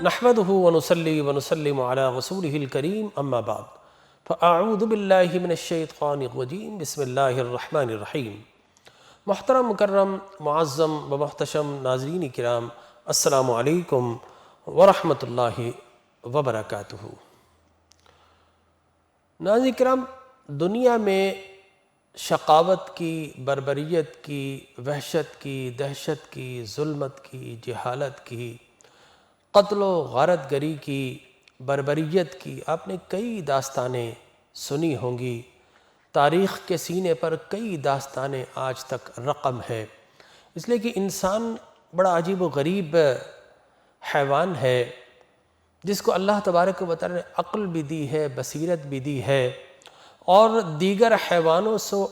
نحمده ونصلي ونسلم على رسوله الكريم اما بعد فاعوذ باللہ من الشیطان الرجیم بسم اللہ الرحمن الرحیم۔ محترم مکرم معظم و محتشم ناظرین کرام، السلام علیکم ورحمۃ اللہ وبرکاتہ۔ ناظرین کرام، دنیا میں شقاوت کی، بربریت کی، وحشت کی، دہشت کی، ظلمت کی، جہالت کی، قتل و غارت گری کی، بربریت کی آپ نے کئی داستانیں سنی ہوں گی۔ تاریخ کے سینے پر کئی داستانیں آج تک رقم ہے، اس لیے کہ انسان بڑا عجیب و غریب حیوان ہے جس کو اللہ تبارک و تعالی نے عقل بھی دی ہے، بصیرت بھی دی ہے، اور دیگر حیوانوں سے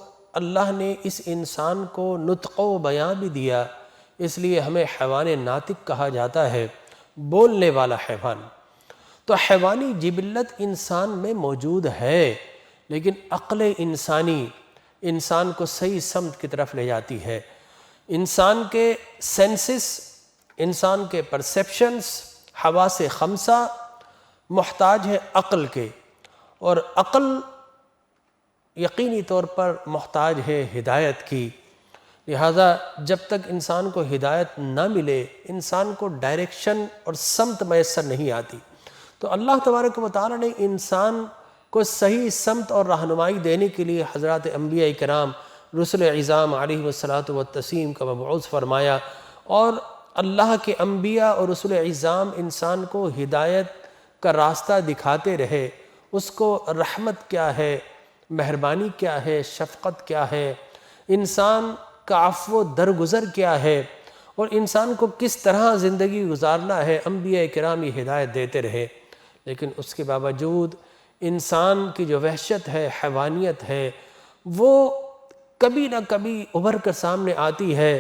اللہ نے اس انسان کو نطق و بیان بھی دیا، اس لیے ہمیں حیوان ناطق کہا جاتا ہے، بولنے والا حیوان۔ تو حیوانی جبلت انسان میں موجود ہے، لیکن عقل انسانی انسان کو صحیح سمت کی طرف لے جاتی ہے۔ انسان کے سینسز، انسان کے پرسیپشنز، حواس خمسہ محتاج ہے عقل کے، اور عقل یقینی طور پر محتاج ہے ہدایت کی۔ لہٰذا جب تک انسان کو ہدایت نہ ملے، انسان کو ڈائریکشن اور سمت میسر نہیں آتی۔ تو اللہ تبارک و تعالی نے انسان کو صحیح سمت اور رہنمائی دینے کے لیے حضرات انبیاء کرام، رسل اعظام علیہ الصلاۃ والتسلیم کا مبعوث فرمایا، اور اللہ کے انبیاء اور رسل اعظام انسان کو ہدایت کا راستہ دکھاتے رہے، اس کو رحمت کیا ہے، مہربانی کیا ہے، شفقت کیا ہے، انسان کا عفو و درگزر کیا ہے، اور انسان کو کس طرح زندگی گزارنا ہے، انبیاء کرام یہ ہدایت دیتے رہے۔ لیکن اس کے باوجود انسان کی جو وحشت ہے، حیوانیت ہے، وہ کبھی نہ کبھی ابھر کر سامنے آتی ہے۔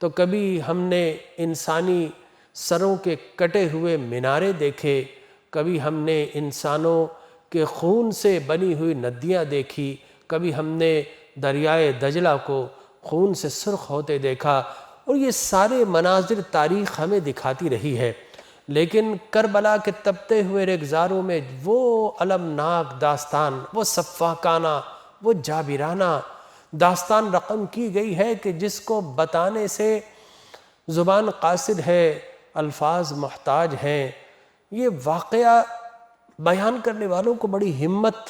تو کبھی ہم نے انسانی سروں کے کٹے ہوئے مینارے دیکھے، کبھی ہم نے انسانوں کے خون سے بنی ہوئی ندیاں دیکھی، کبھی ہم نے دریائے دجلہ کو خون سے سرخ ہوتے دیکھا، اور یہ سارے مناظر تاریخ ہمیں دکھاتی رہی ہے۔ لیکن کربلا کے تپتے ہوئے ریگزاروں میں وہ المناک داستان، وہ سفاکانہ، وہ جابرانہ داستان رقم کی گئی ہے کہ جس کو بتانے سے زبان قاصر ہے، الفاظ محتاج ہیں۔ یہ واقعہ بیان کرنے والوں کو بڑی ہمت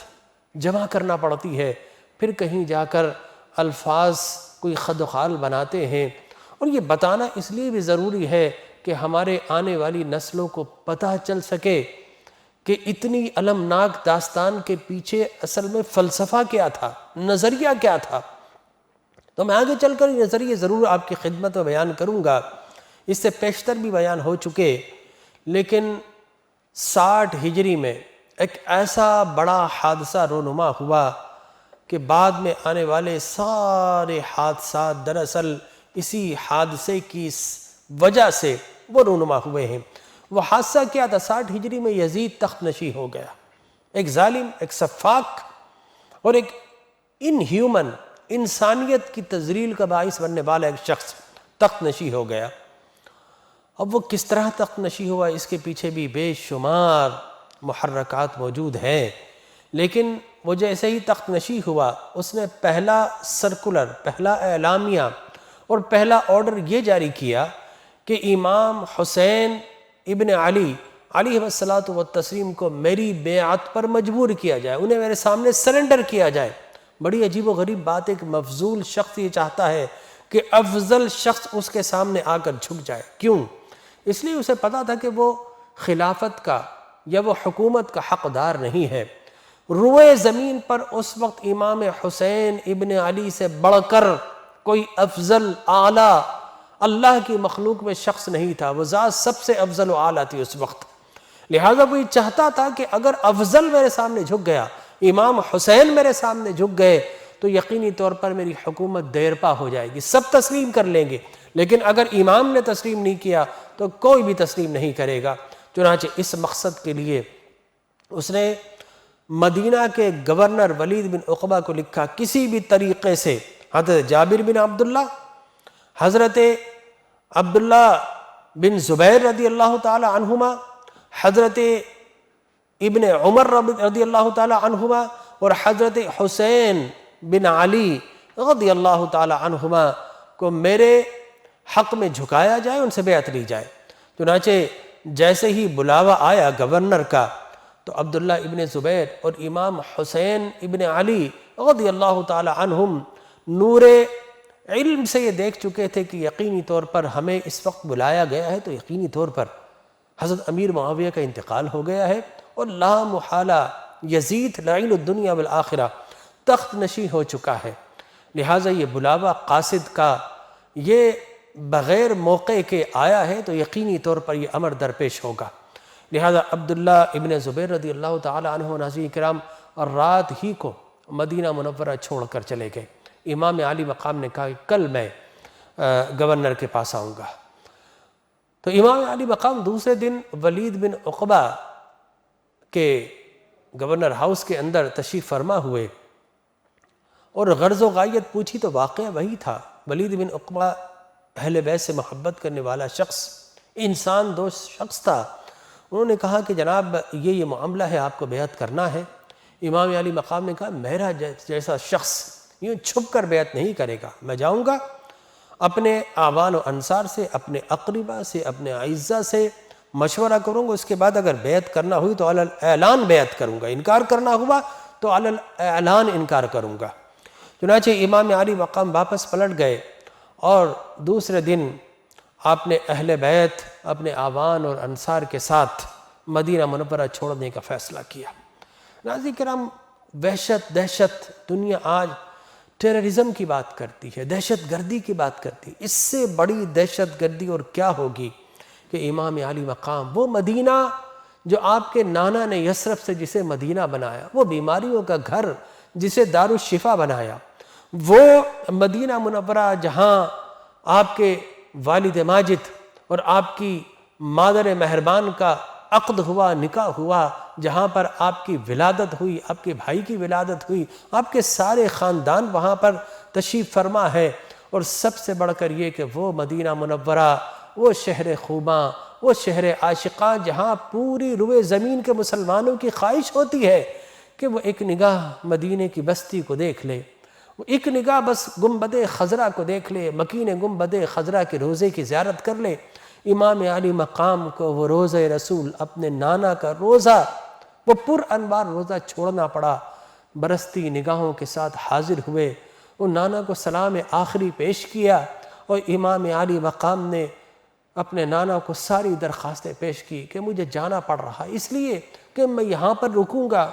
جمع کرنا پڑتی ہے، پھر کہیں جا کر الفاظ کوئی خد و خال بناتے ہیں، اور یہ بتانا اس لیے بھی ضروری ہے کہ ہمارے آنے والی نسلوں کو پتہ چل سکے کہ اتنی المناک داستان کے پیچھے اصل میں فلسفہ کیا تھا، نظریہ کیا تھا۔ تو میں آگے چل کر یہ نظریے ضرور آپ کی خدمت میں بیان کروں گا، اس سے پیشتر بھی بیان ہو چکے، لیکن 60 ہجری میں ایک ایسا بڑا حادثہ رونما ہوا کہ بعد میں آنے والے سارے حادثات دراصل اسی حادثے کی وجہ سے وہ رونما ہوئے ہیں۔ وہ حادثہ کیا تھا؟ 60 ہجری میں یزید تخت نشین ہو گیا، ایک ظالم، ایک سفاک اور ایک انہیومن، انسانیت کی تذلیل کا باعث بننے والا ایک شخص تخت نشین ہو گیا۔ اب وہ کس طرح تخت نشین ہوا، اس کے پیچھے بھی بے شمار محرکات موجود ہیں، لیکن وہ جیسے ہی تخت نشین ہوا، اس نے پہلا سرکولر، پہلا اعلامیہ اور پہلا آرڈر یہ جاری کیا کہ امام حسین ابن علی علیہ الصلاۃ والتسلیم کو میری بیعت پر مجبور کیا جائے، انہیں میرے سامنے سرنڈر کیا جائے۔ بڑی عجیب و غریب بات ہے کہ مفضول شخص یہ چاہتا ہے کہ افضل شخص اس کے سامنے آ کر جھک جائے۔ کیوں؟ اس لیے اسے پتا تھا کہ وہ خلافت کا یا وہ حکومت کا حقدار نہیں ہے۔ روئے زمین پر اس وقت امام حسین ابن علی سے بڑھ کر کوئی افضل اعلیٰ اللہ کی مخلوق میں شخص نہیں تھا، وہ ذات سب سے افضل و اعلیٰ تھی اس وقت۔ لہٰذا وہ یہ چاہتا تھا کہ اگر افضل میرے سامنے جھک گیا، امام حسین میرے سامنے جھک گئے، تو یقینی طور پر میری حکومت دیرپا ہو جائے گی، سب تسلیم کر لیں گے، لیکن اگر امام نے تسلیم نہیں کیا تو کوئی بھی تسلیم نہیں کرے گا۔ چنانچہ اس مقصد کے لیے اس نے مدینہ کے گورنر ولید بن عقبہ کو لکھا، کسی بھی طریقے سے حضرت جابر بن عبداللہ، حضرت عبداللہ بن زبیر رضی اللہ تعالی عنہما، حضرت ابن عمر رضی اللہ تعالی عنہما اور حضرت حسین بن علی رضی اللہ تعالی عنہما کو میرے حق میں جھکایا جائے، ان سے بیعت لی جائے۔ چنانچہ جیسے ہی بلاوا آیا گورنر کا تو عبداللہ ابن زبیر اور امام حسین ابن علی رضی اللہ تعالی عنہم نور علم سے یہ دیکھ چکے تھے کہ یقینی طور پر ہمیں اس وقت بلایا گیا ہے، تو یقینی طور پر حضرت امیر معاویہ کا انتقال ہو گیا ہے اور لا محالہ یزید لعین الدنیا والآخرہ تخت نشین ہو چکا ہے، لہٰذا یہ بلاوا قاصد کا یہ بغیر موقع کے آیا ہے تو یقینی طور پر یہ امر درپیش ہوگا۔ لہٰذا عبداللہ ابن زبیر رضی اللہ تعالی عنہ ناظرین کرام رات ہی کو مدینہ منورہ چھوڑ کر چلے گئے۔ امام علی مقام نے کہا کہ کل میں گورنر کے پاس آؤں گا، تو امام علی مقام دوسرے دن ولید بن عقبہ کے گورنر ہاؤس کے اندر تشریف فرما ہوئے اور غرض و غایت پوچھی تو واقعہ وہی تھا۔ ولید بن عقبہ اہل بیت سے محبت کرنے والا شخص، انسان دوست شخص تھا۔ انہوں نے کہا کہ جناب یہ معاملہ ہے، آپ کو بیعت کرنا ہے۔ امام علی مقام نے کہا میرا جیسا شخص یوں چھپ کر بیعت نہیں کرے گا، میں جاؤں گا اپنے اعوان و انصار سے، اپنے اقربا سے، اپنے اعزہ سے مشورہ کروں گا، اس کے بعد اگر بیعت کرنا ہوئی تو علی الاعلان بیعت کروں گا، انکار کرنا ہوا تو علی الاعلان انکار کروں گا۔ چنانچہ امام علی مقام واپس پلٹ گئے اور دوسرے دن آپ نے اہل بیت اپنے اعوان اور انصار کے ساتھ مدینہ منورہ چھوڑنے کا فیصلہ کیا۔ ناظرین کرام، وحشت دہشت دنیا آج ٹیررزم کی بات کرتی ہے، دہشت گردی کی بات کرتی ہے، اس سے بڑی دہشت گردی اور کیا ہوگی کہ امام علی مقام وہ مدینہ جو آپ کے نانا نے یثرب سے جسے مدینہ بنایا، وہ بیماریوں کا گھر جسے دار الشفا بنایا، وہ مدینہ منورہ جہاں آپ کے والد ماجد اور آپ کی مادر مہربان کا عقد ہوا، نکاح ہوا، جہاں پر آپ کی ولادت ہوئی، آپ کے بھائی کی ولادت ہوئی، آپ کے سارے خاندان وہاں پر تشریف فرما ہے، اور سب سے بڑھ کر یہ کہ وہ مدینہ منورہ، وہ شہر خوباں، وہ شہر عاشقاں، جہاں پوری روئے زمین کے مسلمانوں کی خواہش ہوتی ہے کہ وہ ایک نگاہ مدینے کی بستی کو دیکھ لے، وہ ایک نگاہ بس گنبد خضرا کو دیکھ لے، مکین گنبد خضرا کے روزے کی زیارت کر لے۔ امام علی مقام کو وہ روزہ رسول، اپنے نانا کا روزہ، وہ پر انوار روزہ چھوڑنا پڑا۔ برستی نگاہوں کے ساتھ حاضر ہوئے، وہ نانا کو سلام آخری پیش کیا، اور امام علی مقام نے اپنے نانا کو ساری درخواستیں پیش کی کہ مجھے جانا پڑ رہا اس لیے کہ میں یہاں پر رکوں گا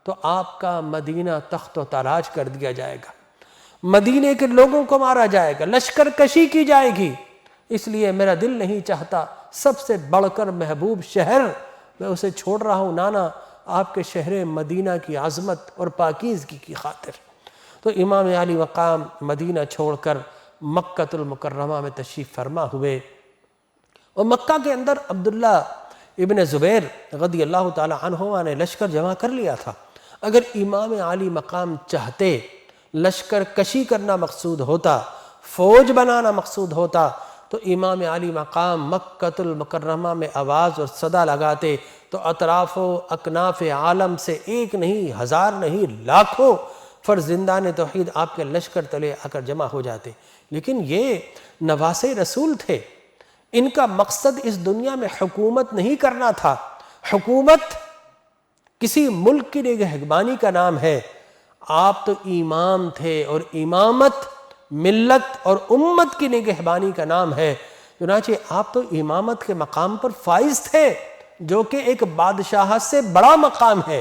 تو آپ کا مدینہ تخت و تاراج کر دیا جائے گا، مدینے کے لوگوں کو مارا جائے گا، لشکر کشی کی جائے گی، اس لیے میرا دل نہیں چاہتا، سب سے بڑھ کر محبوب شہر میں اسے چھوڑ رہا ہوں نانا، آپ کے شہر مدینہ کی عظمت اور پاکیزگی کی خاطر۔ تو امام علی مقام مدینہ چھوڑ کر مکہ المکرمہ میں تشریف فرما ہوئے، اور مکہ کے اندر عبداللہ ابن زبیر رضی اللہ تعالی عنہما نے لشکر جمع کر لیا تھا۔ اگر امام علی مقام چاہتے لشکر کشی کرنا مقصود ہوتا، فوج بنانا مقصود ہوتا، تو امام علی مقام مکہ المکرمہ میں آواز اور صدا لگاتے تو اطراف و اکناف عالم سے ایک نہیں، ہزار نہیں، لاکھوں فرزندان توحید آپ کے لشکر تلے آ کر جمع ہو جاتے۔ لیکن یہ نواسے رسول تھے، ان کا مقصد اس دنیا میں حکومت نہیں کرنا تھا۔ حکومت کسی ملک کی نگہبانی کا نام ہے، آپ تو امام تھے، اور امامت ملت اور امت کی نگہبانی کا نام ہے۔ چنانچہ آپ تو امامت کے مقام پر فائز تھے، جو کہ ایک بادشاہت سے بڑا مقام ہے،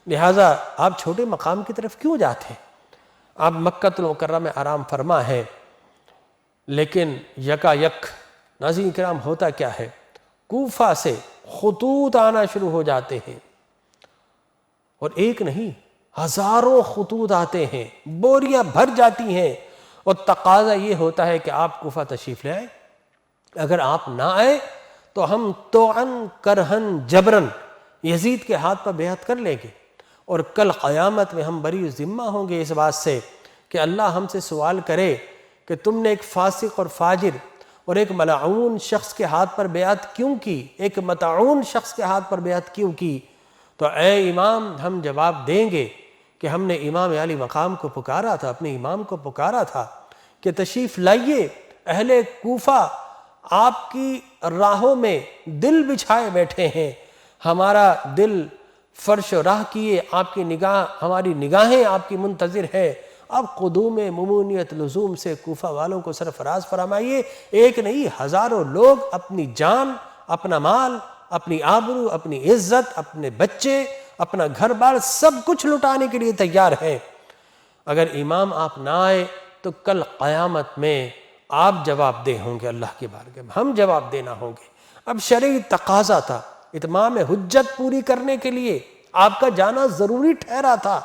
لہٰذا آپ چھوٹے مقام کی طرف کیوں جاتے؟ آپ مکہ المکرمہ میں آرام فرما ہے، لیکن یکا یک ناظرین کرام ہوتا کیا ہے، کوفہ سے خطوط آنا شروع ہو جاتے ہیں، اور ایک نہیں ہزاروں خطوط آتے ہیں، بوریاں بھر جاتی ہیں، اور تقاضا یہ ہوتا ہے کہ آپ کوفہ تشریف لے آئیں، اگر آپ نہ آئے تو ہم توعن کرہن جبرن یزید کے ہاتھ پر بیعت کر لیں گے، اور کل قیامت میں ہم بری ذمہ ہوں گے اس بات سے کہ اللہ ہم سے سوال کرے کہ تم نے ایک فاسق اور فاجر اور ایک ملعون شخص کے ہاتھ پر بیعت کیوں کی، ایک مطعون شخص کے ہاتھ پر بیعت کیوں کی؟ تو اے امام ہم جواب دیں گے کہ ہم نے امام علی مقام کو پکارا تھا، اپنے امام کو پکارا تھا کہ تشریف لائیے، اہل کوفہ آپ کی راہوں میں دل بچھائے بیٹھے ہیں، ہمارا دل فرش و راہ کیے، آپ کی نگاہ، ہماری نگاہیں آپ کی منتظر ہے، آپ قدوم ممونیت لزوم سے کوفہ والوں کو سرفراز فرمائیے۔ ایک نہیں، ہزاروں لوگ اپنی جان، اپنا مال، اپنی آبرو، اپنی عزت، اپنے بچے، اپنا گھر بار سب کچھ لٹانے کے لیے تیار ہیں۔ اگر امام آپ نہ آئے تو کل قیامت میں آپ جواب دہ ہوں گے، اللہ کی بارگاہ میں ہم جواب دینا ہوں گے۔ اب شرعی تقاضا تھا، اتمام حجت پوری کرنے کے لیے آپ کا جانا ضروری ٹھہرا تھا،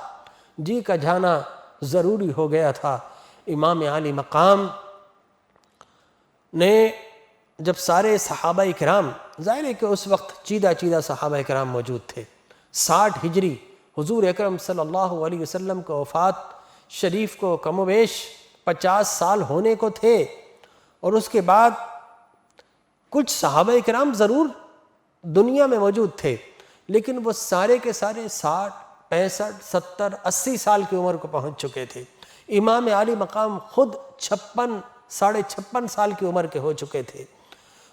جی کا جانا ضروری ہو گیا تھا۔ امام علی مقام نے جب سارے صحابہ کرام، ظاہر ہے کہ اس وقت چیدہ صحابہ کرام موجود تھے، 60 ہجری حضور اکرم صلی اللہ علیہ وسلم کو وفات شریف کو کم و بیش 50 سال ہونے کو تھے، اور اس کے بعد کچھ صحابہ کرام ضرور دنیا میں موجود تھے، لیکن وہ سارے کے سارے 60 65 70 80 سال کی عمر کو پہنچ چکے تھے۔ امام علی مقام خود 56 ساڑھے 56 سال کی عمر کے ہو چکے تھے۔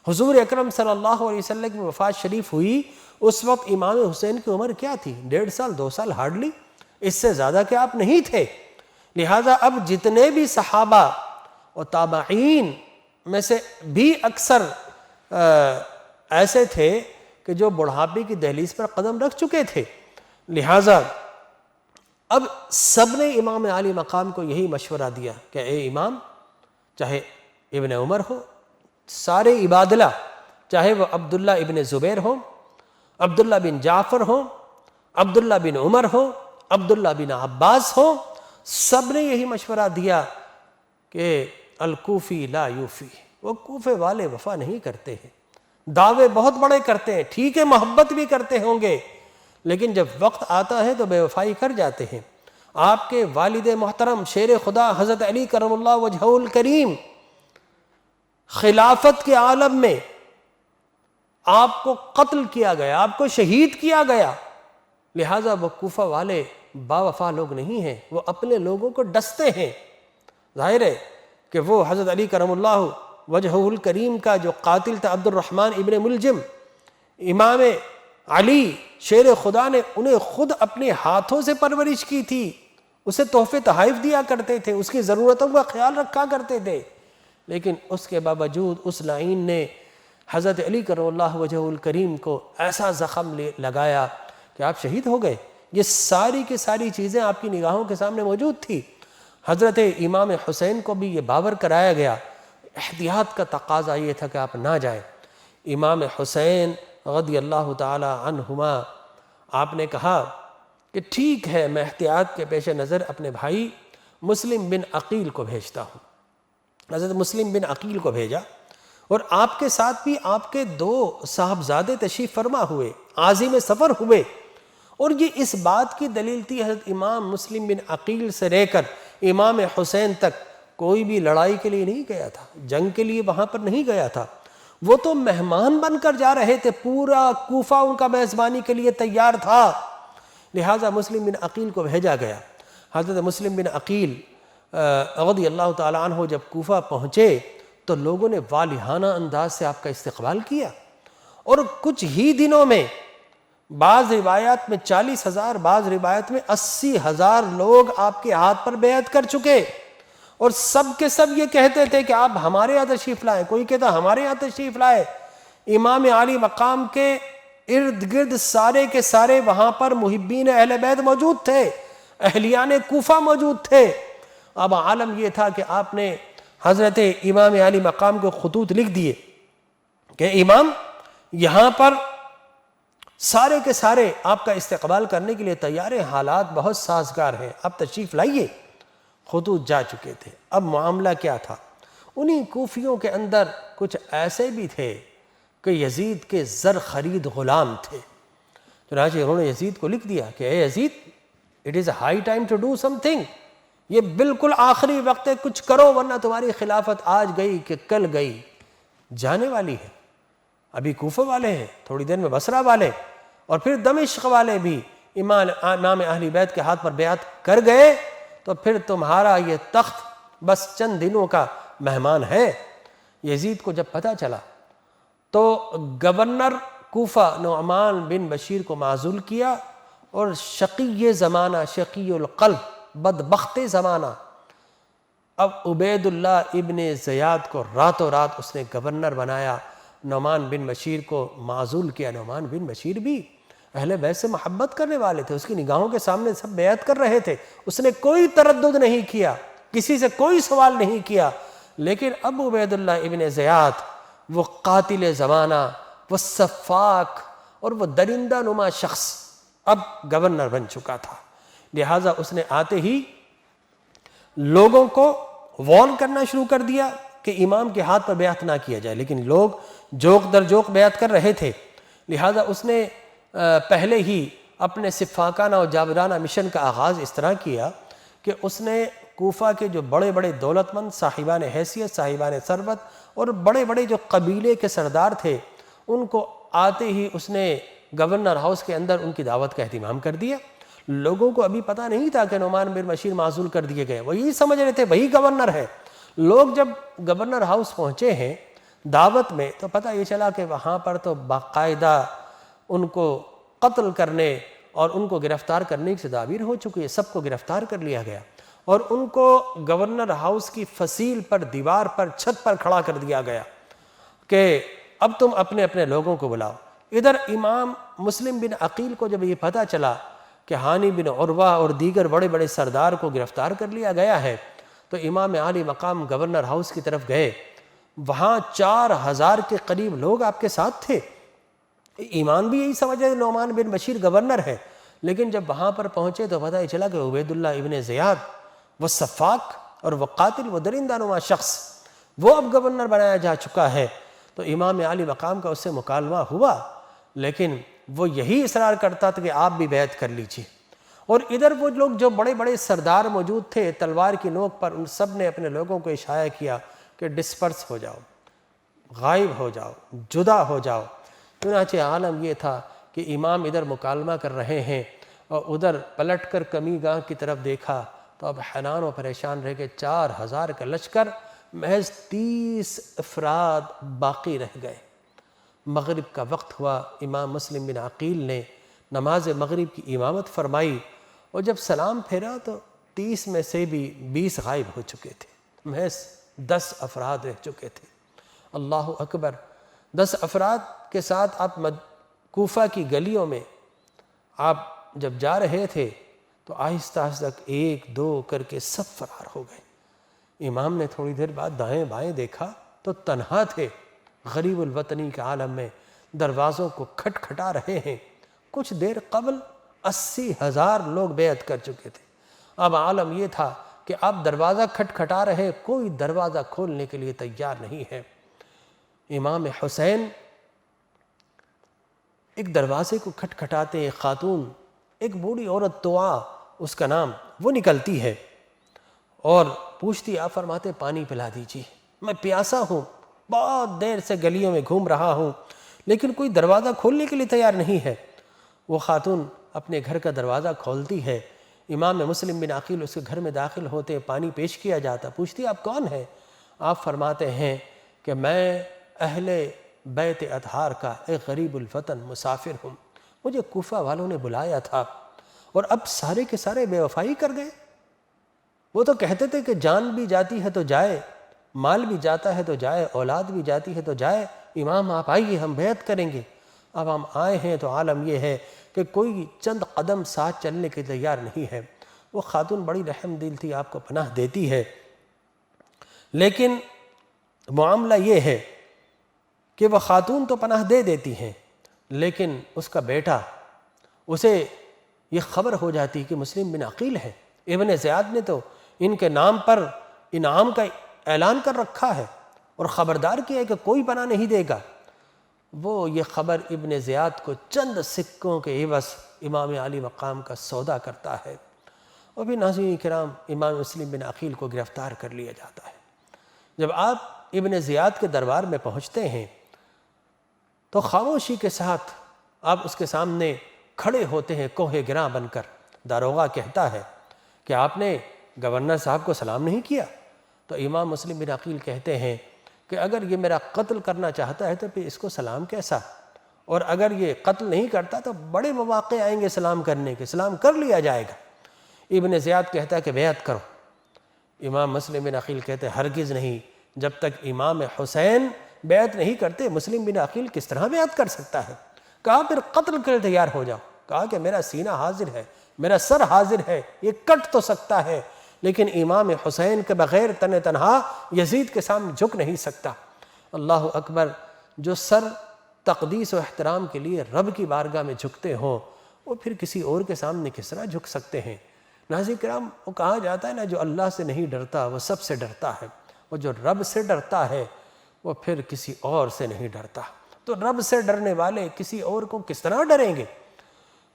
حضور اکرم صلی اللہ علیہ وسلم کی وفات شریف ہوئی، اس وقت امام حسین کی عمر کیا تھی؟ 1.5 سال 2 سال ہارڈلی، اس سے زیادہ کہ آپ نہیں تھے۔ لہٰذا اب جتنے بھی صحابہ اور تابعین میں سے بھی اکثر ایسے تھے کہ جو بڑھاپے کی دہلیز پر قدم رکھ چکے تھے، لہٰذا اب سب نے امام علی مقام کو یہی مشورہ دیا کہ اے امام، چاہے ابن عمر ہو، سارے عبادلہ، چاہے وہ عبداللہ ابن زبیر ہوں، عبداللہ بن جعفر ہوں، عبداللہ بن عمر ہوں، عبداللہ بن عباس ہوں، سب نے یہی مشورہ دیا کہ الکوفی لا یوفی، وہ کوفے والے وفا نہیں کرتے ہیں، دعوے بہت بڑے کرتے ہیں، ٹھیک ہے محبت بھی کرتے ہوں گے، لیکن جب وقت آتا ہے تو بے وفائی کر جاتے ہیں۔ آپ کے والد محترم شیر خدا حضرت علی کرم اللہ وجہہ الکریم خلافت کے عالم میں آپ کو قتل کیا گیا، آپ کو شہید کیا گیا، لہٰذا وہ کوفہ والے با وفا لوگ نہیں ہیں، وہ اپنے لوگوں کو ڈستے ہیں۔ ظاہر ہے کہ وہ حضرت علی کرم اللہ وجہہ الکریم کا جو قاتل تھا عبد الرحمن ابن ملجم، امام علی شیر خدا نے انہیں خود اپنے ہاتھوں سے پرورش کی تھی، اسے تحفے تحائف دیا کرتے تھے، اس کی ضرورتوں کا خیال رکھا کرتے تھے، لیکن اس کے باوجود اس لعین نے حضرت علی کرم اللہ وجہہ الکریم کو ایسا زخم لگایا کہ آپ شہید ہو گئے۔ یہ ساری کی ساری چیزیں آپ کی نگاہوں کے سامنے موجود تھی۔ حضرت امام حسین کو بھی یہ باور کرایا گیا، احتیاط کا تقاضا یہ تھا کہ آپ نہ جائیں۔ امام حسین رضی اللہ تعالی عنہما آپ نے کہا کہ ٹھیک ہے، میں احتیاط کے پیش نظر اپنے بھائی مسلم بن عقیل کو بھیجتا ہوں۔ حضرت مسلم بن عقیل کو بھیجا، اور آپ کے ساتھ بھی آپ کے 2 صاحبزادے تشریف فرما ہوئے، عازم سفر ہوئے، اور یہ اس بات کی دلیل تھی حضرت امام مسلم بن عقیل سے لے کر امام حسین تک کوئی بھی لڑائی کے لیے نہیں گیا تھا، جنگ کے لیے وہاں پر نہیں گیا تھا، وہ تو مہمان بن کر جا رہے تھے، پورا کوفہ ان کا میزبانی کے لیے تیار تھا، لہٰذا مسلم بن عقیل کو بھیجا گیا۔ حضرت مسلم بن عقیل رضی اللہ تعالیٰ عنہ جب کوفہ پہنچے تو لوگوں نے والہانہ انداز سے آپ کا استقبال کیا، اور کچھ ہی دنوں میں بعض روایات میں 40,000، بعض روایت میں 80,000 لوگ آپ کے ہاتھ پر بیعت کر چکے، اور سب کے سب یہ کہتے تھے کہ آپ ہمارے یہاں تشریف لائیں، کوئی کہتا ہمارے یہاں تشریف لائے۔ امام علی مقام کے ارد گرد سارے کے سارے وہاں پر محبین اہل بیت موجود تھے، اہلیان کوفہ موجود تھے۔ اب عالم یہ تھا کہ آپ نے حضرت امام علی مقام کو خطوط لکھ دیے کہ امام یہاں پر سارے کے سارے آپ کا استقبال کرنے کے لیے تیار ہیں، حالات بہت سازگار ہیں، آپ تشریف لائیے۔ خطوط جا چکے تھے۔ اب معاملہ کیا تھا؟ انہی کوفیوں کے اندر کچھ ایسے بھی تھے کہ یزید کے زر خرید غلام تھے، چنانچہ انہوں نے یزید کو لکھ دیا کہ اے یزید، it is a high time to do something, یہ بالکل آخری وقت ہے، کچھ کرو ورنہ تمہاری خلافت آج گئی کہ کل گئی۔ جانے والی ہے. ابھی کوفہ والے ہیں، تھوڑی دیر میں بصرہ والے، اور پھر دمشق والے بھی امام اہل بیت کے ہاتھ پر بیعت کر گئے، تو پھر تمہارا یہ تخت بس چند دنوں کا مہمان ہے. یزید کو جب پتہ چلا تو گورنر کوفہ نعمان بن بشیر کو معزول کیا، اور شقی زمانہ، شقی القلب، بدبخت زمانہ، اب عبید اللہ ابن زیاد کو راتوں رات اس نے گورنر بنایا، نعمان بن بشیر کو معزول کیا. نعمان بن بشیر بھی اہل بیت سے محبت کرنے والے تھے، اس کی نگاہوں کے سامنے سب بیعت کر رہے تھے، اس نے کوئی تردد نہیں کیا، کسی سے کوئی سوال نہیں کیا. لیکن اب عبید اللہ ابن زیاد، وہ قاتل زمانہ، وہ سفاک اور وہ درندہ نما شخص اب گورنر بن چکا تھا. لہٰذا اس نے آتے ہی لوگوں کو وارن کرنا شروع کر دیا کہ امام کے ہاتھ پر بیعت نہ کیا جائے، لیکن لوگ جوک در جوک بیعت کر رہے تھے. لہٰذا اس نے پہلے ہی اپنے سفاکانہ اور جابرانہ مشن کا آغاز اس طرح کیا کہ اس نے کوفہ کے جو بڑے بڑے دولت مند، صاحبان حیثیت، صاحبان ثروت اور بڑے بڑے جو قبیلے کے سردار تھے، ان کو آتے ہی اس نے گورنر ہاؤس کے اندر ان کی دعوت کا اہتمام کر دیا. لوگوں کو ابھی پتہ نہیں تھا کہ نعمان بن بشیر معزول کر دیے گئے، وہ یہی سمجھ رہے تھے وہی گورنر ہے. لوگ جب گورنر ہاؤس پہنچے ہیں دعوت میں، تو پتہ یہ چلا کہ وہاں پر تو باقاعدہ ان کو قتل کرنے اور ان کو گرفتار کرنے کی تدابیر ہو چکی ہے. سب کو گرفتار کر لیا گیا اور ان کو گورنر ہاؤس کی فصیل پر، دیوار پر، چھت پر کھڑا کر دیا گیا کہ اب تم اپنے اپنے لوگوں کو بلاؤ. ادھر امام مسلم بن عقیل کو جب یہ پتہ چلا کہ ہانی بن عروہ اور دیگر بڑے بڑے سردار کو گرفتار کر لیا گیا ہے، تو امام عالی مقام گورنر ہاؤس کی طرف گئے. وہاں 4000 کے قریب لوگ آپ کے ساتھ تھے. ایمان بھی یہی سمجھ رہے نعمان بن بشیر گورنر ہے، لیکن جب وہاں پر پہنچے تو پتہ چلا کہ عبید اللہ ابن زیاد، وہ سفاک اور وہ قاتل، وہ درندہ نما شخص، وہ اب گورنر بنایا جا چکا ہے. تو امام عالی مقام کا اس سے مکالمہ ہوا، لیکن وہ یہی اصرار کرتا تھا کہ آپ بھی بیعت کر لیجیے. اور ادھر وہ لوگ جو بڑے بڑے سردار موجود تھے تلوار کی نوک پر، ان سب نے اپنے لوگوں کو اشارہ کیا کہ ڈسپرس ہو جاؤ، غائب ہو جاؤ، جدا ہو جاؤ. چنانچہ عالم یہ تھا کہ امام ادھر مکالمہ کر رہے ہیں اور ادھر پلٹ کر کمی گاہ کی طرف دیکھا تو اب حیران و پریشان رہ کے 4000 کا لشکر، محض 30 افراد باقی رہ گئے. مغرب کا وقت ہوا، امام مسلم بن عقیل نے نماز مغرب کی امامت فرمائی، اور جب سلام پھیرا تو 30 میں سے بھی 20 غائب ہو چکے تھے، محض 10 افراد رہ چکے تھے. اللہ اکبر. 10 افراد کے ساتھ آپ کوفہ کی گلیوں میں آپ جب جا رہے تھے تو آہستہ آہستہ ایک دو کر کے سب فرار ہو گئے. امام نے تھوڑی دیر بعد دائیں بائیں دیکھا تو تنہا تھے، غریب الوطنی کے عالم میں، دروازوں کو کھٹکھٹا رہے ہیں. کچھ دیر قبل 80,000 لوگ بیعت کر چکے تھے. اب عالم یہ تھا کہ آپ دروازہ کھٹکھٹا رہے، کوئی دروازہ کھولنے کے لیے تیار نہیں ہے. امام حسین ایک دروازے کو کھٹکھٹاتے ہیں، خاتون، ایک بوڑھی عورت توعا اس کا نام، وہ نکلتی ہے اور پوچھتی، آپ فرماتے پانی پلا دیجیے، میں پیاسا ہوں، بہت دیر سے گلیوں میں گھوم رہا ہوں لیکن کوئی دروازہ کھولنے کے لیے تیار نہیں ہے. وہ خاتون اپنے گھر کا دروازہ کھولتی ہے. امام مسلم بن عقیل اس کے گھر میں داخل ہوتے، پانی پیش کیا جاتا. پوچھتی، آپ کون ہیں؟ آپ فرماتے ہیں کہ میں اہل بیت اطہار کا ایک غریب الوطن مسافر ہوں، مجھے کوفہ والوں نے بلایا تھا اور اب سارے کے سارے بے وفائی کر گئے. وہ تو کہتے تھے کہ جان بھی جاتی ہے تو جائے، مال بھی جاتا ہے تو جائے، اولاد بھی جاتی ہے تو جائے، امام آپ آئیے ہم بیعت کریں گے. اب ہم آئے ہیں تو عالم یہ ہے کہ کوئی چند قدم ساتھ چلنے کے تیار نہیں ہے. وہ خاتون بڑی رحم دل تھی، آپ کو پناہ دیتی ہے، لیکن معاملہ یہ ہے کہ وہ خاتون تو پناہ دے دیتی ہیں، لیکن اس کا بیٹا، اسے یہ خبر ہو جاتی کہ مسلم بن عقیل ہے. ابن زیاد نے تو ان کے نام پر انعام کا اعلان کر رکھا ہے اور خبردار کیا ہے کہ کوئی پناہ نہیں دے گا. وہ یہ خبر ابن زیاد کو چند سکوں کے عوض امام علی مقام کا سودا کرتا ہے، اور پھر ناظرین کرام امام مسلم بن عقیل کو گرفتار کر لیا جاتا ہے. جب آپ ابن زیاد کے دربار میں پہنچتے ہیں تو خاموشی کے ساتھ آپ اس کے سامنے کھڑے ہوتے ہیں کوہ گراں بن کر۔ داروغہ کہتا ہے کہ آپ نے گورنر صاحب کو سلام نہیں کیا؟ تو امام مسلم بن عقیل کہتے ہیں کہ اگر یہ میرا قتل کرنا چاہتا ہے تو پھر اس کو سلام کیسا، اور اگر یہ قتل نہیں کرتا تو بڑے مواقع آئیں گے سلام کرنے کے، سلام کر لیا جائے گا۔ ابن زیاد کہتا ہے کہ بیعت کرو۔ امام مسلم بن عقیل کہتے ہیں ہرگز نہیں، جب تک امام حسین بیعت نہیں کرتے مسلم بن عقیل کس طرح بیعت کر سکتا ہے؟ کہا پھر قتل کے لیے تیار ہو جاؤ۔ کہا کہ میرا سینہ حاضر ہے، میرا سر حاضر ہے، یہ کٹ تو سکتا ہے لیکن امام حسین کے بغیر تن تنہا یزید کے سامنے جھک نہیں سکتا۔ اللہ اکبر، جو سر تقدیس و احترام کے لیے رب کی بارگاہ میں جھکتے ہوں وہ پھر کسی اور کے سامنے کس طرح جھک سکتے ہیں؟ ناظرین کرام، وہ کہا جاتا ہے نا، جو اللہ سے نہیں ڈرتا وہ سب سے ڈرتا ہے، اور جو رب سے ڈرتا ہے وہ پھر کسی اور سے نہیں ڈرتا۔ تو رب سے ڈرنے والے کسی اور کو کس طرح ڈریں گے؟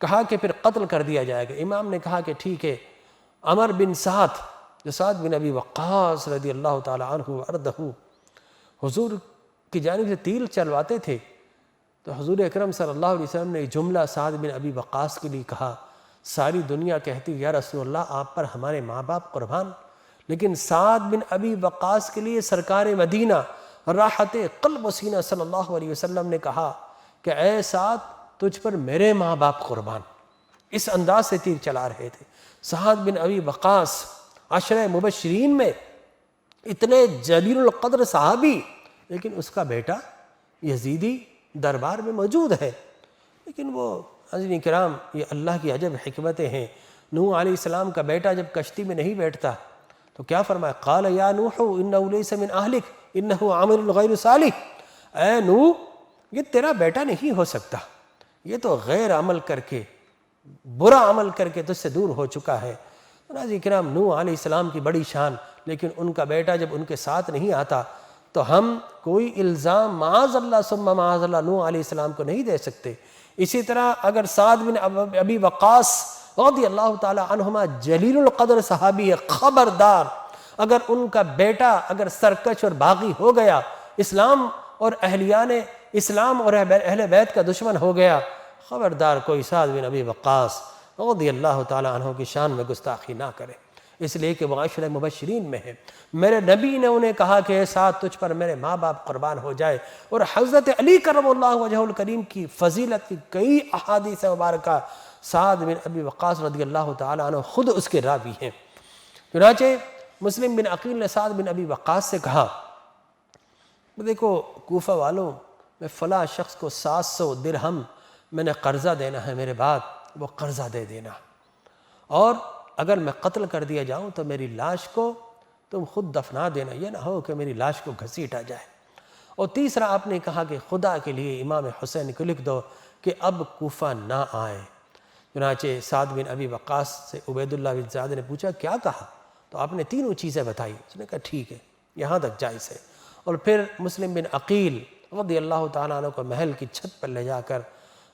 کہا کہ پھر قتل کر دیا جائے گا۔ امام نے کہا کہ ٹھیک ہے۔ عمر بن سعد، جو سعد بن ابی وقاص رضی اللہ تعالی عنہ وارضہ، حضور کی جانب سے تیر چلواتے تھے، تو حضور اکرم صلی اللہ علیہ وسلم نے جملہ سعد بن ابی وقاص کے لیے کہا۔ ساری دنیا کہتی یا رسول اللہ آپ پر ہمارے ماں باپ قربان، لیکن سعد بن ابی وقاص کے لیے سرکار مدینہ راحت قلب و سینہ صلی اللہ علیہ وسلم نے کہا کہ اے سعد تجھ پر میرے ماں باپ قربان۔ اس انداز سے تیر چلا رہے تھے۔ سعد بن ابی وقاص عشرہ مبشرین میں اتنے جلیل القدر صحابی، لیکن اس کا بیٹا یزیدی دربار میں موجود ہے۔ لیکن وہ حضرین کرام، یہ اللہ کی عجب حکمتیں ہیں۔ نوح علیہ السلام کا بیٹا جب کشتی میں نہیں بیٹھتا تو کیا فرمایا؟ قال یا نوح انہ لیس من اہلک انہ عامل غیر صالح۔ اے نوح، یہ تیرا بیٹا نہیں ہو سکتا، یہ تو غیر عمل کر کے، برا عمل کر کے تجھ سے دور ہو چکا ہے۔ ناظرین کرام، نوح علیہ السلام کی بڑی شان، لیکن ان کا بیٹا جب ان کے ساتھ نہیں آتا تو ہم کوئی الزام معاذ اللہ ثم معاذ اللہ نوح علیہ السلام کو نہیں دے سکتے۔ اسی طرح اگر سعد بن ابی وقاص رضی اللہ تعالی عنہما جلیل القدر صحابی ہے، خبردار اگر ان کا بیٹا اگر سرکش اور باغی ہو گیا، اسلام اور اہلیان اسلام اور اہل بیت کا دشمن ہو گیا، خبردار کوئی سعد بن ابی وقاص رضی اللہ تعالی عنہ کی شان میں گستاخی نہ کرے، اس لیے کہ وہ عشرہ مبشرین میں ہے۔ میرے نبی نے انہیں کہا کہ اے سعد تجھ پر میرے ماں باپ قربان ہو جائے، اور حضرت علی کرم اللہ وجہہ الکریم کی فضیلت کی کئی احادیث مبارکہ سعد بن ابی وقاص رضی اللہ تعالی عنہ خود اس کے راوی ہیں۔ چنانچہ مسلم بن عقیل نے سعد بن ابی وقاص سے کہا، دیکھو کوفہ والوں، میں فلاں شخص کو 700 درہم میں نے قرضہ دینا ہے، میرے بعد وہ قرضہ دے دینا، اور اگر میں قتل کر دیا جاؤں تو میری لاش کو تم خود دفنا دینا، یہ نہ ہو کہ میری لاش کو گھسیٹا جائے۔ اور تیسرا آپ نے کہا کہ خدا کے لیے امام حسین کو لکھ دو کہ اب کوفہ نہ آئے۔ چنانچہ سعد بن ابی وقاص سے عبید اللہ بن زیاد نے پوچھا کیا کہا؟ تو آپ نے تینوں چیزیں بتائی۔ اس نے کہا ٹھیک ہے، یہاں تک جائز ہے۔ اور پھر مسلم بن عقیل رضی اللہ تعالیٰ عنہ کو محل کی چھت پر لے جا کر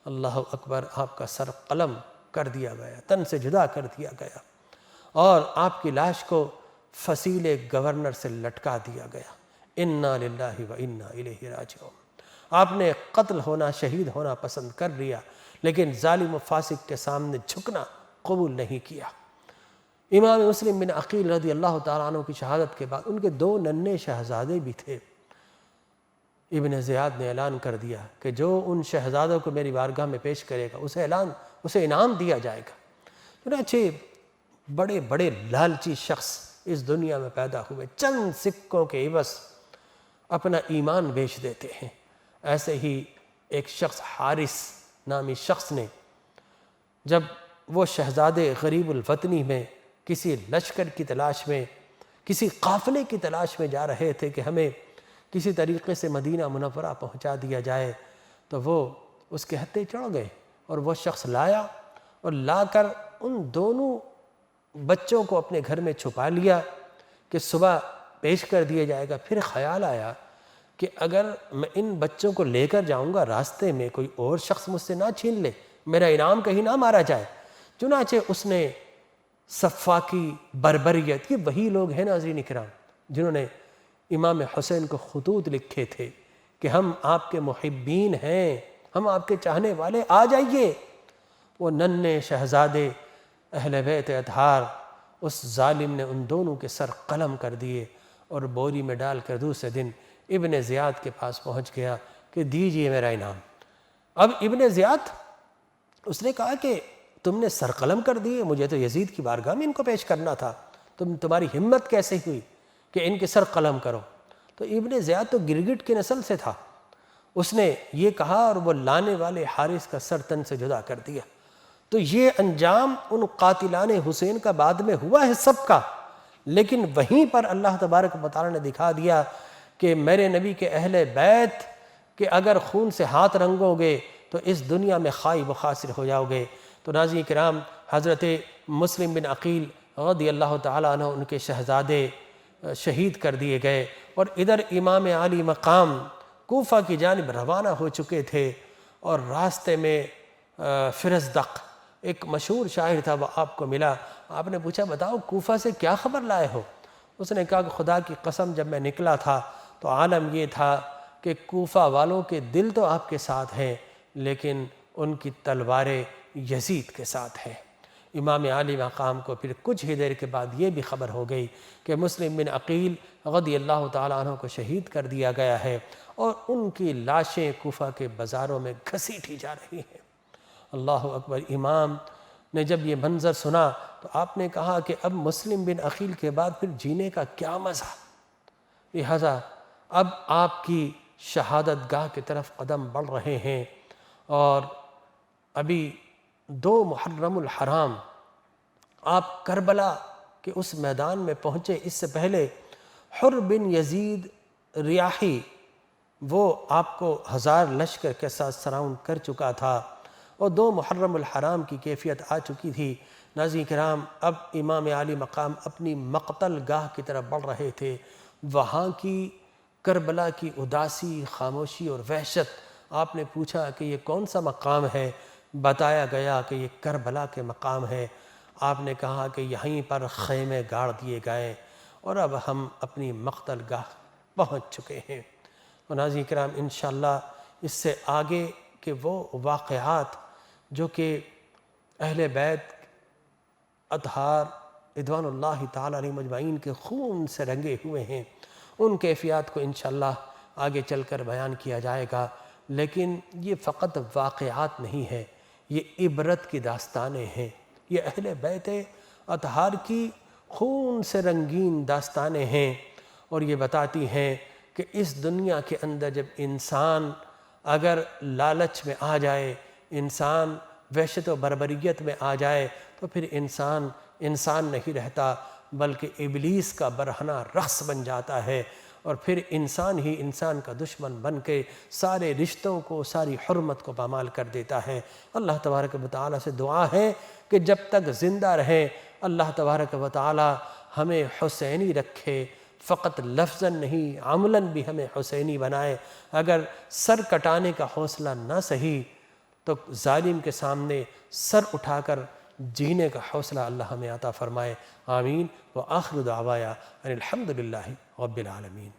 اللہ اکبر آپ کا سر قلم کر دیا گیا، تن سے جدا کر دیا گیا، اور آپ کی لاش کو فصیل گورنر سے لٹکا دیا گیا۔ انا للہ و انا الیہ راجعون۔ آپ نے قتل ہونا، شہید ہونا پسند کر لیا، لیکن ظالم و فاسق کے سامنے جھکنا قبول نہیں کیا۔ امام مسلم بن عقیل رضی اللہ تعالیٰ عنہ کی شہادت کے بعد ان کے 2 ننھے شہزادے بھی تھے۔ ابن زیاد نے اعلان کر دیا کہ جو ان شہزادوں کو میری بارگاہ میں پیش کرے گا اسے انعام دیا جائے گا۔ چنانچہ بڑے بڑے لالچی شخص اس دنیا میں پیدا ہوئے، چند سکوں کے عوض اپنا ایمان بیچ دیتے ہیں۔ ایسے ہی ایک شخص حارث نامی شخص نے، جب وہ شہزادے غریب الوطنی میں کسی لشکر کی تلاش میں، کسی قافلے کی تلاش میں جا رہے تھے کہ ہمیں کسی طریقے سے مدینہ منورہ پہنچا دیا جائے، تو وہ اس کے ہتھے چڑھ گئے، اور وہ شخص لایا اور لا کر ان دونوں بچوں کو اپنے گھر میں چھپا لیا کہ صبح پیش کر دیا جائے گا۔ پھر خیال آیا کہ اگر میں ان بچوں کو لے کر جاؤں گا راستے میں کوئی اور شخص مجھ سے نہ چھین لے، میرا انعام کہیں نہ مارا جائے۔ چنانچہ اس نے صفاقی، بربریت، یہ وہی لوگ ہیں ناظرین کرام جنہوں نے امام حسین کو خطوط لکھے تھے کہ ہم آپ کے محبین ہیں، ہم آپ کے چاہنے والے، آ جائیے۔ وہ ننھے شہزادے اہل بیت اطہار، اس ظالم نے ان دونوں کے سر قلم کر دیے اور بوری میں ڈال کر دوسرے دن ابن زیاد کے پاس پہنچ گیا کہ دیجئے میرا انعام۔ اب ابن زیاد، اس نے کہا کہ تم نے سر قلم کر دیے، مجھے تو یزید کی بارگاہ میں ان کو پیش کرنا تھا، تمہاری ہمت کیسے ہوئی کہ ان کے سر قلم کرو؟ تو ابن زیاد تو گرگٹ کی نسل سے تھا، اس نے یہ کہا اور وہ لانے والے حارث کا سر تن سے جدا کر دیا۔ تو یہ انجام ان قاتلان حسین کا بعد میں ہوا ہے سب کا، لیکن وہیں پر اللہ تبارک و تعالی نے دکھا دیا کہ میرے نبی کے اہل بیت کہ اگر خون سے ہاتھ رنگو گے تو اس دنیا میں خائب و خاسر ہو جاؤ گے۔ تو ناظرین کرام، حضرت مسلم بن عقیل رضی اللہ تعالیٰ عنہ، ان کے شہزادے شہید کر دیے گئے، اور ادھر امام عالی مقام کوفہ کی جانب روانہ ہو چکے تھے، اور راستے میں فرزدق ایک مشہور شاعر تھا، وہ آپ کو ملا۔ آپ نے پوچھا بتاؤ کوفہ سے کیا خبر لائے ہو؟ اس نے کہا کہ خدا کی قسم جب میں نکلا تھا تو عالم یہ تھا کہ کوفہ والوں کے دل تو آپ کے ساتھ ہیں لیکن ان کی تلواریں یزید کے ساتھ ہیں۔ امام عالی مقام کو پھر کچھ ہی دیر کے بعد یہ بھی خبر ہو گئی کہ مسلم بن عقیل رضی اللہ تعالیٰ عنہ کو شہید کر دیا گیا ہے، اور ان کی لاشیں کوفہ کے بازاروں میں گھسیٹی جا رہی ہیں۔ اللہ اکبر۔ امام نے جب یہ منظر سنا تو آپ نے کہا کہ اب مسلم بن عقیل کے بعد پھر جینے کا کیا مزہ، لہذا اب آپ کی شہادت گاہ کی طرف قدم بڑھ رہے ہیں، اور ابھی 2 محرم الحرام آپ کربلا کے اس میدان میں پہنچے۔ اس سے پہلے حر بن یزید ریاحی وہ آپ کو 1000 لشکر کے ساتھ سراؤنڈ کر چکا تھا، اور 2 محرم الحرام کی کیفیت آ چکی تھی۔ ناظرین کرام، اب امام عالی مقام اپنی مقتل گاہ کی طرف بڑھ رہے تھے۔ وہاں کی کربلا کی اداسی، خاموشی اور وحشت، آپ نے پوچھا کہ یہ کون سا مقام ہے؟ بتایا گیا کہ یہ کربلا کے مقام ہے۔ آپ نے کہا کہ یہیں پر خیمے گاڑ دیے گئے، اور اب ہم اپنی مقتل گاہ پہنچ چکے ہیں۔ اور ناظرین کرام، انشاءاللہ اس سے آگے کہ وہ واقعات جو کہ اہل بیت اطہار رضوان اللہ تعالیٰ علیہ مجمعین کے خون سے رنگے ہوئے ہیں، ان کیفیات کو انشاءاللہ آگے چل کر بیان کیا جائے گا۔ لیکن یہ فقط واقعات نہیں ہے، یہ عبرت کی داستانیں ہیں، یہ اہل بیت اطہار کی خون سے رنگین داستانیں ہیں، اور یہ بتاتی ہیں کہ اس دنیا کے اندر جب انسان اگر لالچ میں آ جائے، انسان وحشت و بربریت میں آ جائے، تو پھر انسان نہیں رہتا بلکہ ابلیس کا برہنہ رقص بن جاتا ہے، اور پھر انسان ہی انسان کا دشمن بن کے سارے رشتوں کو، ساری حرمت کو پامال کر دیتا ہے۔ اللہ تبارک و تعالیٰ سے دعا ہے کہ جب تک زندہ رہیں اللہ تبارک و تعالیٰ ہمیں حسینی رکھے، فقط لفظاً نہیں عملاً بھی ہمیں حسینی بنائے۔ اگر سر کٹانے کا حوصلہ نہ سہی تو ظالم کے سامنے سر اٹھا کر جینے کا حوصلہ اللہ ہمیں عطا فرمائے۔ آمین۔ وآخر دعوایا ان الحمدللہ رب العالمین۔